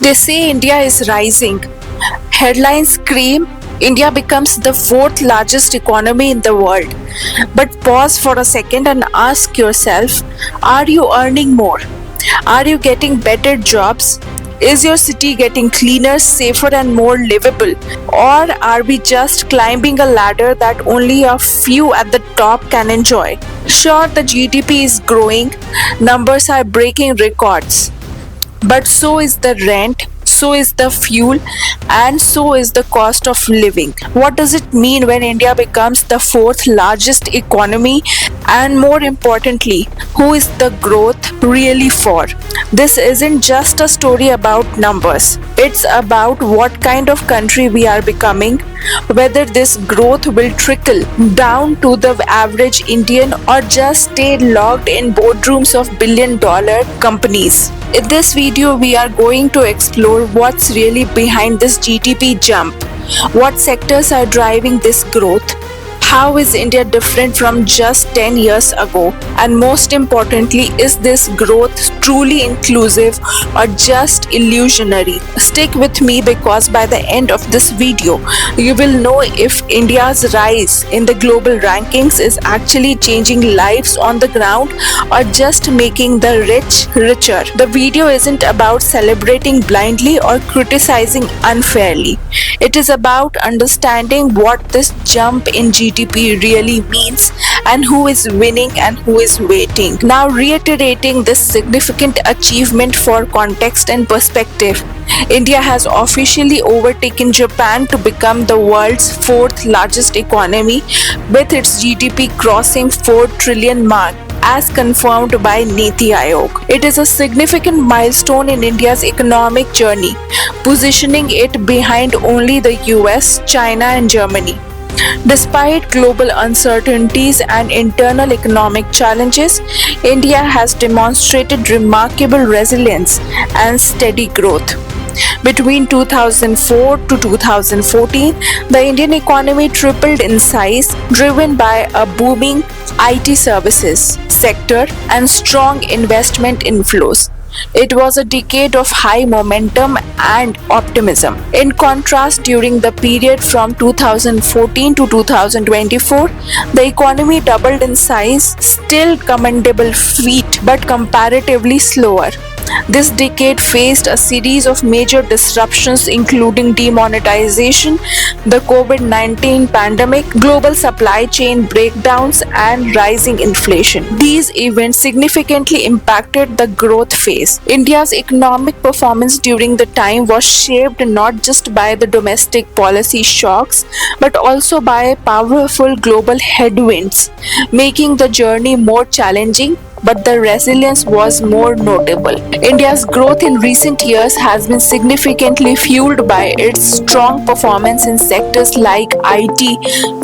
They say India is rising. Headlines scream India becomes the fourth largest economy in the world. But pause for a second and ask yourself, are you earning more? Are you getting better jobs? Is your city getting cleaner, safer, and more livable? Or are we just climbing a ladder that only a few at the top can enjoy? Sure, the GDP is growing, numbers are breaking records. But so is the rent, so is the fuel, and so is the cost of living. What does it mean when India becomes the fourth largest economy? And more importantly, who is the growth really for? This isn't just a story about numbers. It's about what kind of country we are becoming, whether this growth will trickle down to the average Indian or just stay locked in boardrooms of billion-dollar companies. In this video, we are going to explore what's really behind this GDP jump, what sectors are driving this growth, how is India different from just 10 years ago, and most importantly, is this growth truly inclusive or just illusionary? Stick with me because by the end of this video, you will know if India's rise in the global rankings is actually changing lives on the ground or just making the rich richer. The video isn't about celebrating blindly or criticizing unfairly. It is about understanding what this jump in GDP really means and who is winning and who is waiting. Now, reiterating this significant achievement for context and perspective, India has officially overtaken Japan to become the world's fourth largest economy, with its GDP crossing 4 trillion mark as confirmed by Niti Aayog. It is a significant milestone in India's economic journey, positioning it behind only the US, China, and Germany. Despite global uncertainties and internal economic challenges, India has demonstrated remarkable resilience and steady growth. Between 2004 to 2014, the Indian economy tripled in size, driven by a booming IT services sector and strong investment inflows. It was a decade of high momentum and optimism. In contrast, during the period from 2014 to 2024, the economy doubled in size, still commendable feat, but comparatively slower. This decade faced a series of major disruptions including demonetization, the COVID-19 pandemic, global supply chain breakdowns, and rising inflation. These events significantly impacted the growth phase. India's economic performance during the time was shaped not just by the domestic policy shocks but also by powerful global headwinds, making the journey more challenging, but the resilience was more notable. India's growth in recent years has been significantly fueled by its strong performance in sectors like IT,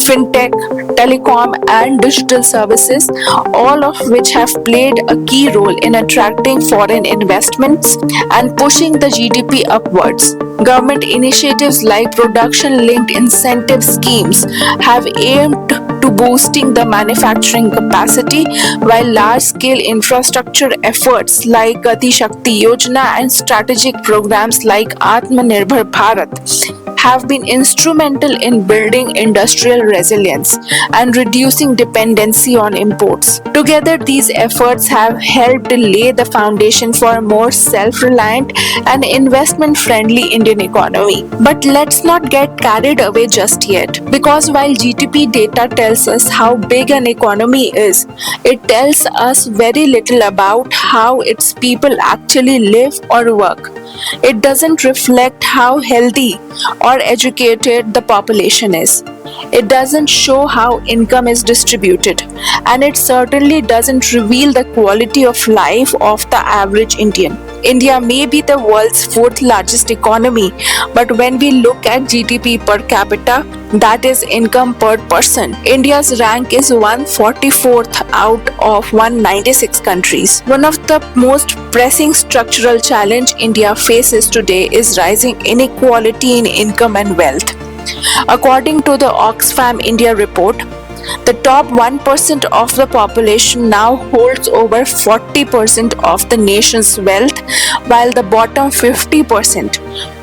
fintech, telecom, and digital services, all of which have played a key role in attracting foreign investments and pushing the GDP upwards. Government initiatives like production-linked incentive schemes have aimed to boosting the manufacturing capacity, while large-scale infrastructure efforts like Gati Shakti Yojana and strategic programs like Atmanirbhar Bharat have been instrumental in building industrial resilience and reducing dependency on imports. Together, these efforts have helped lay the foundation for a more self-reliant and investment-friendly Indian economy. But let's not get carried away just yet, because while GDP data tells us how big an economy is, it tells us very little about how its people actually live or work. It doesn't reflect how healthy or educated the population is. It doesn't show how income is distributed, and it certainly doesn't reveal the quality of life of the average Indian. India may be the world's fourth largest economy, but when we look at GDP per capita, that is income per person, India's rank is 144th out of 196 countries. One of the most pressing structural challenge India faces today is rising inequality in income and wealth. According to the Oxfam India report, The top 1% of the population now holds over 40% of the nation's wealth, while the bottom 50%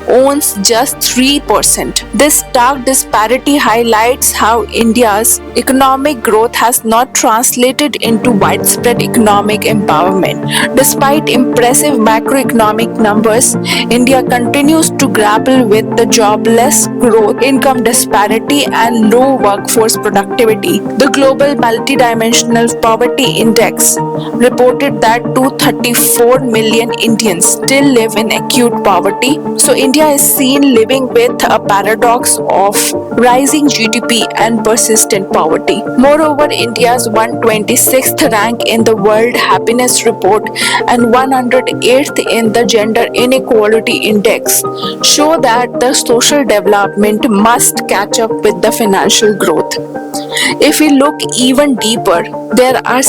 owns just 3%. This stark disparity highlights how India's economic growth has not translated into widespread economic empowerment. Despite impressive macroeconomic numbers, India continues to grapple with the jobless growth, income disparity, and low workforce productivity. The Global Multidimensional Poverty Index reported that 234 million Indians still live in acute poverty. So India is seen living with a paradox of rising GDP and persistent poverty. Moreover, India's 126th rank in the World Happiness Report and 108th in the Gender Inequality Index show that the social development must catch up with the financial growth. If we look even deeper, there are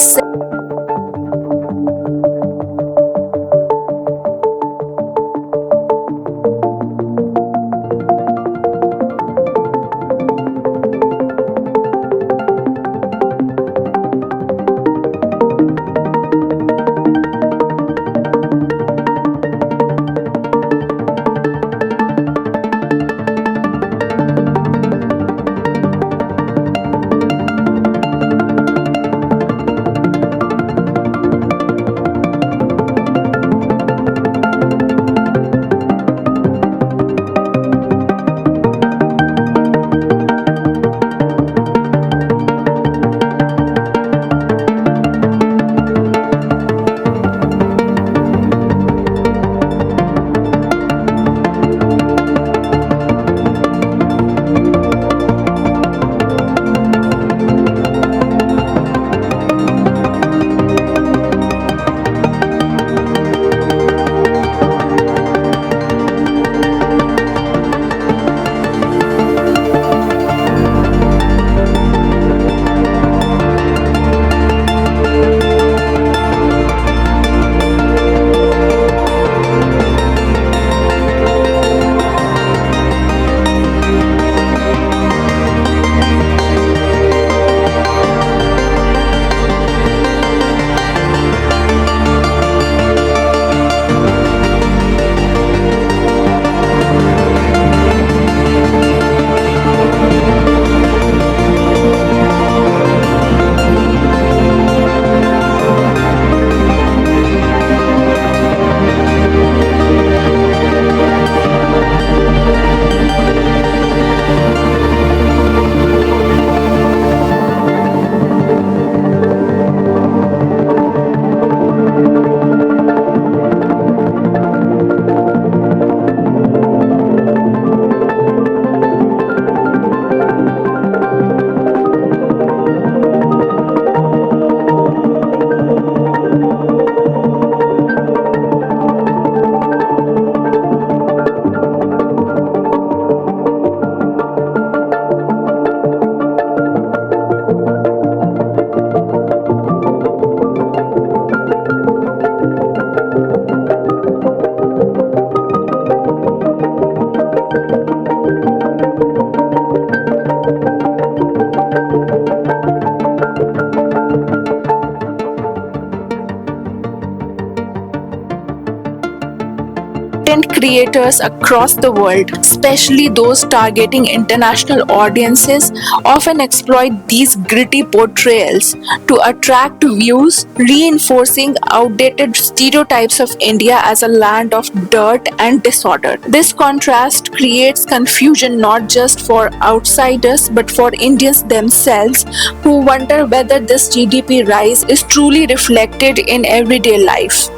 content creators across the world, especially those targeting international audiences, often exploit these gritty portrayals to attract views, reinforcing outdated stereotypes of India as a land of dirt and disorder. This contrast creates confusion not just for outsiders but for Indians themselves, who wonder whether this GDP rise is truly reflected in everyday life.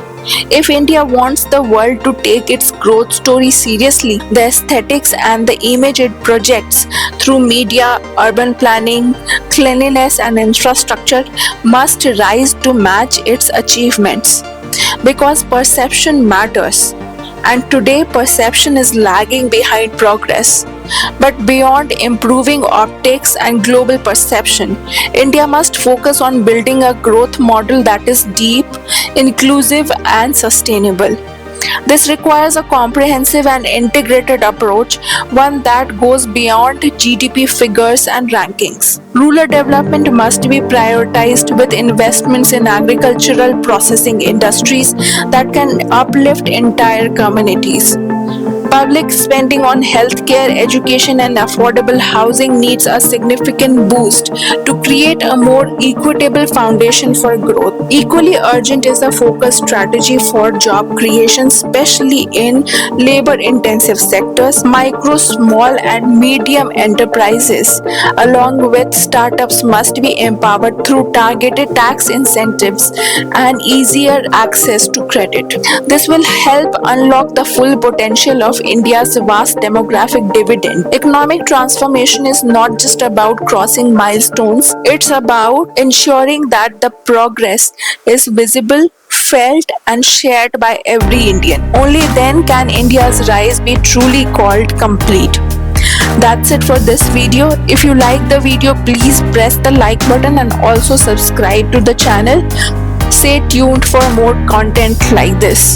If India wants the world to take its growth story seriously, the aesthetics and the image it projects through media, urban planning, cleanliness, and infrastructure must rise to match its achievements. Because perception matters, and today perception is lagging behind progress. But beyond improving optics and global perception, India must focus on building a growth model that is deep, inclusive, and sustainable. This requires a comprehensive and integrated approach, one that goes beyond GDP figures and rankings. Rural development must be prioritized with investments in agricultural processing industries that can uplift entire communities. Public spending on healthcare, education, and affordable housing needs a significant boost to create a more equitable foundation for growth. Equally urgent is a focused strategy for job creation, especially in labor-intensive sectors. Micro, small, and medium enterprises, along with startups, must be empowered through targeted tax incentives and easier access to credit. This will help unlock the full potential of India's vast demographic dividend. Economic transformation is not just about crossing milestones, it's about ensuring that the progress is visible, felt, and shared by every Indian. Only then can India's rise be truly called complete. That's it for this video. If you like the video, please press the like button and also subscribe to the channel. Stay tuned for more content like this.